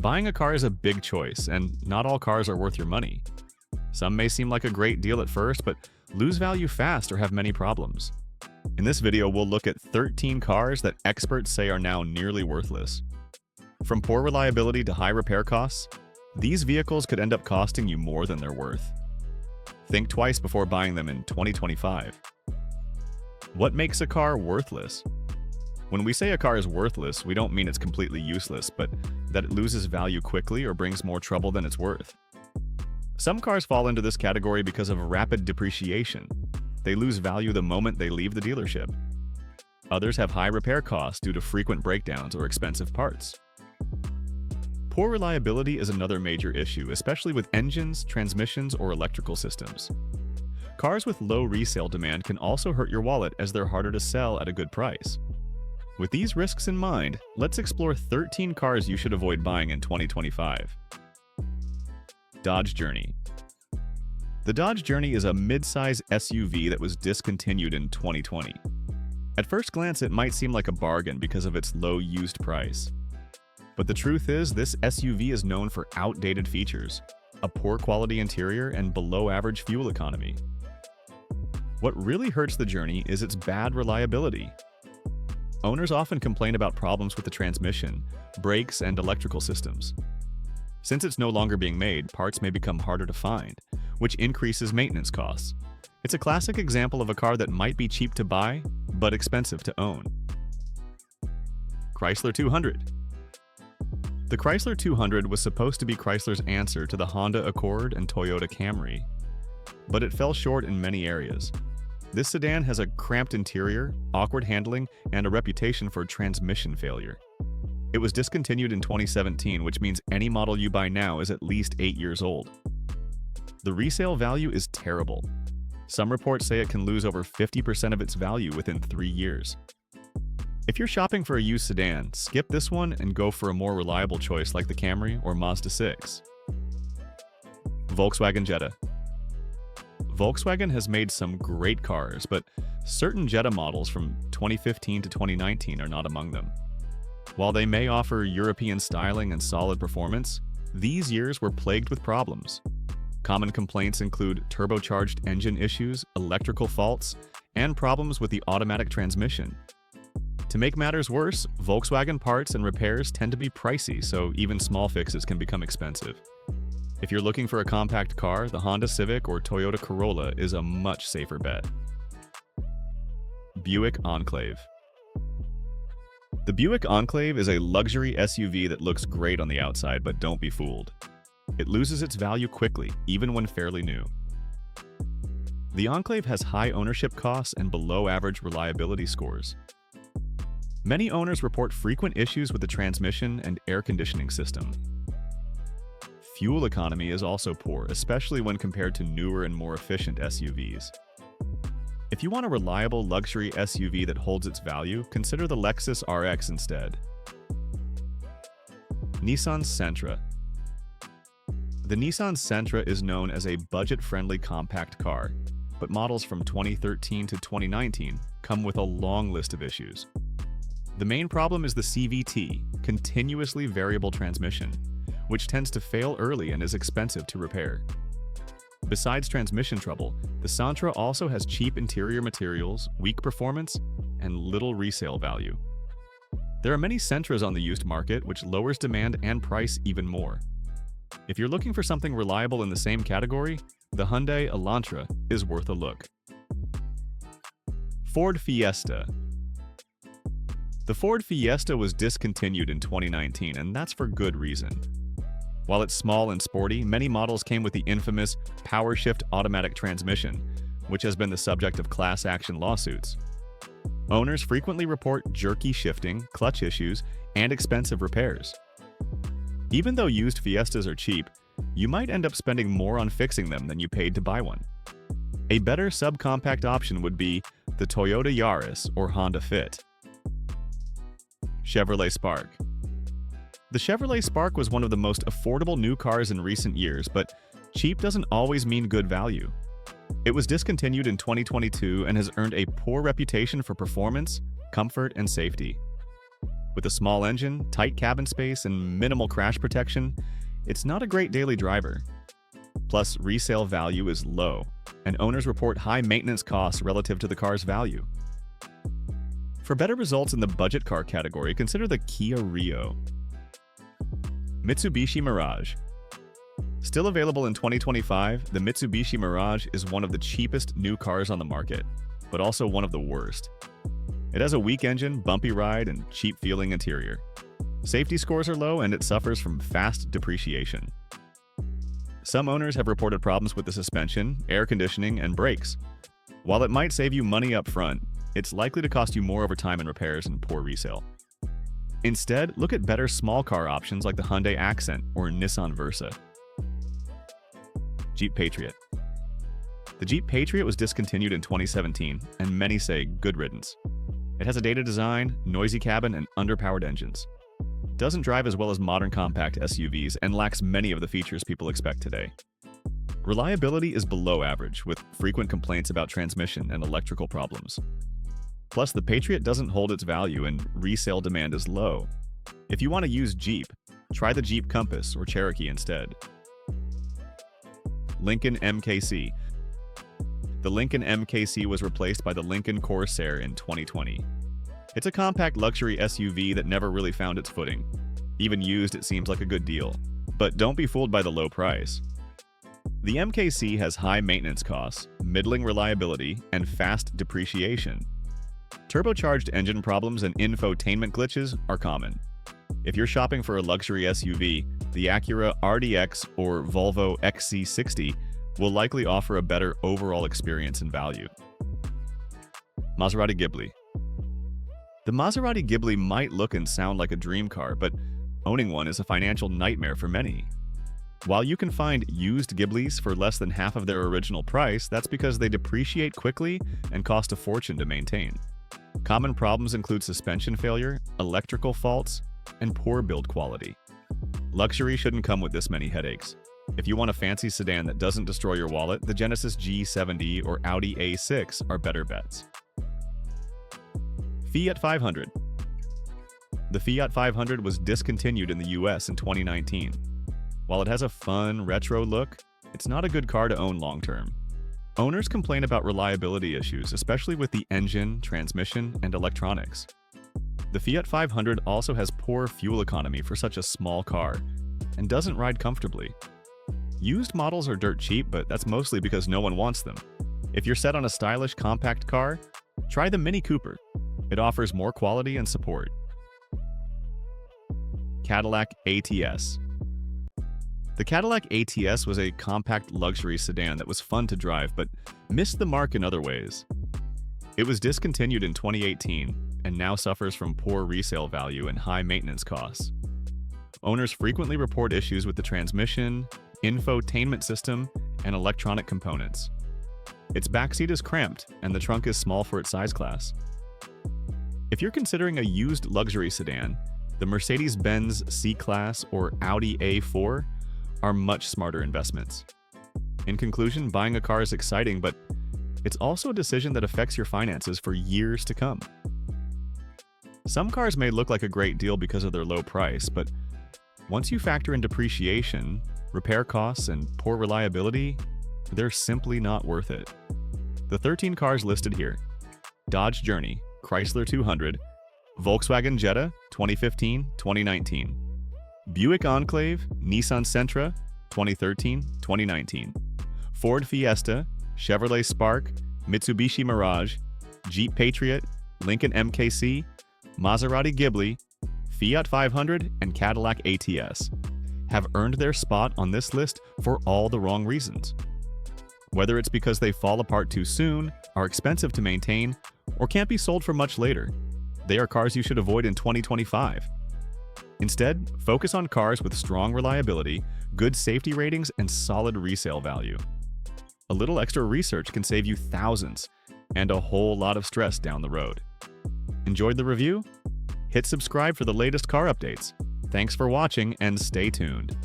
Buying a car is a big choice, and not all cars are worth your money. Some may seem like a great deal at first, but lose value fast or have many problems. In this video, we'll look at 13 cars that experts say are now nearly worthless. From poor reliability to high repair costs, these vehicles could end up costing you more than they're worth. Think twice before buying them in 2025. What makes a car worthless? When we say a car is worthless, we don't mean it's completely useless, but that it loses value quickly or brings more trouble than it's worth. Some cars fall into this category because of rapid depreciation. They lose value the moment they leave the dealership. Others have high repair costs due to frequent breakdowns or expensive parts. Poor reliability is another major issue, especially with engines, transmissions, or electrical systems. Cars with low resale demand can also hurt your wallet as they're harder to sell at a good price. With these risks in mind, let's explore 13 cars you should avoid buying in 2025. Dodge Journey. The Dodge Journey is a mid-size SUV that was discontinued in 2020. At first glance, it might seem like a bargain because of its low used price. But the truth is, this SUV is known for outdated features, a poor quality interior, and below-average fuel economy. What really hurts the Journey is its bad reliability. Owners often complain about problems with the transmission, brakes, and electrical systems. Since it's no longer being made, parts may become harder to find, which increases maintenance costs. It's a classic example of a car that might be cheap to buy, but expensive to own. Chrysler 200. The Chrysler 200 was supposed to be Chrysler's answer to the Honda Accord and Toyota Camry, but it fell short in many areas. This sedan has a cramped interior, awkward handling, and a reputation for transmission failure. It was discontinued in 2017, which means any model you buy now is at least 8 years old. The resale value is terrible. Some reports say it can lose over 50% of its value within 3 years. If you're shopping for a used sedan, skip this one and go for a more reliable choice like the Camry or Mazda 6. Volkswagen Jetta. Volkswagen has made some great cars, but certain Jetta models from 2015 to 2019 are not among them. While they may offer European styling and solid performance, these years were plagued with problems. Common complaints include turbocharged engine issues, electrical faults, and problems with the automatic transmission. To make matters worse, Volkswagen parts and repairs tend to be pricey, so even small fixes can become expensive. If you're looking for a compact car, the Honda Civic or Toyota Corolla is a much safer bet. Buick Enclave. The Buick Enclave is a luxury SUV that looks great on the outside, but don't be fooled. It loses its value quickly, even when fairly new. The Enclave has high ownership costs and below-average reliability scores. Many owners report frequent issues with the transmission and air conditioning system. Fuel economy is also poor, especially when compared to newer and more efficient SUVs. If you want a reliable luxury SUV that holds its value, consider the Lexus RX instead. Nissan Sentra. The Nissan Sentra is known as a budget-friendly compact car, but models from 2013 to 2019 come with a long list of issues. The main problem is the CVT, continuously variable transmission, which tends to fail early and is expensive to repair. Besides transmission trouble, the Sentra also has cheap interior materials, weak performance, and little resale value. There are many Sentras on the used market, which lowers demand and price even more. If you're looking for something reliable in the same category, the Hyundai Elantra is worth a look. Ford Fiesta. The Ford Fiesta was discontinued in 2019, and that's for good reason. While it's small and sporty, many models came with the infamous PowerShift automatic transmission, which has been the subject of class action lawsuits. Owners frequently report jerky shifting, clutch issues, and expensive repairs. Even though used Fiestas are cheap, you might end up spending more on fixing them than you paid to buy one. A better subcompact option would be the Toyota Yaris or Honda Fit. Chevrolet Spark. The Chevrolet Spark was one of the most affordable new cars in recent years, but cheap doesn't always mean good value. It was discontinued in 2022 and has earned a poor reputation for performance, comfort, and safety. With a small engine, tight cabin space, and minimal crash protection, it's not a great daily driver. Plus, resale value is low, and owners report high maintenance costs relative to the car's value. For better results in the budget car category, consider the Kia Rio. Mitsubishi Mirage. Still available in 2025, the Mitsubishi Mirage is one of the cheapest new cars on the market, but also one of the worst. It has a weak engine, bumpy ride, and cheap-feeling interior. Safety scores are low, and it suffers from fast depreciation. Some owners have reported problems with the suspension, air conditioning, and brakes. While it might save you money up front, it's likely to cost you more over time in repairs and poor resale. Instead, look at better small car options like the Hyundai Accent or Nissan Versa. Jeep Patriot. The Jeep Patriot was discontinued in 2017, and many say good riddance. It has a dated design, noisy cabin, and underpowered engines. It doesn't drive as well as modern compact SUVs and lacks many of the features people expect today. Reliability is below average, with frequent complaints about transmission and electrical problems. Plus, the Patriot doesn't hold its value and resale demand is low. If you want to use Jeep, try the Jeep Compass or Cherokee instead. Lincoln MKC. The Lincoln MKC was replaced by the Lincoln Corsair in 2020. It's a compact luxury SUV that never really found its footing. Even used, it seems like a good deal. But don't be fooled by the low price. The MKC has high maintenance costs, middling reliability, and fast depreciation. Turbocharged engine problems and infotainment glitches are common. If you're shopping for a luxury SUV, the Acura RDX or Volvo XC60 will likely offer a better overall experience and value. Maserati Ghibli. The Maserati Ghibli might look and sound like a dream car, but owning one is a financial nightmare for many. While you can find used Ghiblis for less than half of their original price, that's because they depreciate quickly and cost a fortune to maintain. Common problems include suspension failure, electrical faults, and poor build quality. Luxury shouldn't come with this many headaches. If you want a fancy sedan that doesn't destroy your wallet, the Genesis G70 or Audi A6 are better bets. Fiat 500. The Fiat 500 was discontinued in the US in 2019. While it has a fun, retro look, it's not a good car to own long-term. Owners complain about reliability issues, especially with the engine, transmission, and electronics. The Fiat 500 also has poor fuel economy for such a small car and doesn't ride comfortably. Used models are dirt cheap, but that's mostly because no one wants them. If you're set on a stylish compact car, try the Mini Cooper. It offers more quality and support. Cadillac ATS. The Cadillac ATS was a compact luxury sedan that was fun to drive, but missed the mark in other ways. It was discontinued in 2018 and now suffers from poor resale value and high maintenance costs. Owners frequently report issues with the transmission, infotainment system, and electronic components. Its backseat is cramped and the trunk is small for its size class. If you're considering a used luxury sedan, the Mercedes-Benz C-Class or Audi A4 are much smarter investments. In conclusion, buying a car is exciting, but it's also a decision that affects your finances for years to come. Some cars may look like a great deal because of their low price, but once you factor in depreciation, repair costs, and poor reliability, they're simply not worth it. The 13 cars listed here: Dodge Journey, Chrysler 200, Volkswagen Jetta 2015-2019, Buick Enclave, Nissan Sentra 2013-2019, Ford Fiesta, Chevrolet Spark, Mitsubishi Mirage, Jeep Patriot, Lincoln MKC, Maserati Ghibli, Fiat 500, and Cadillac ATS have earned their spot on this list for all the wrong reasons. Whether it's because they fall apart too soon, are expensive to maintain, or can't be sold for much later, they are cars you should avoid in 2025. Instead, focus on cars with strong reliability, good safety ratings, and solid resale value. A little extra research can save you thousands and a whole lot of stress down the road. Enjoyed the review? Hit subscribe for the latest car updates. Thanks for watching and stay tuned.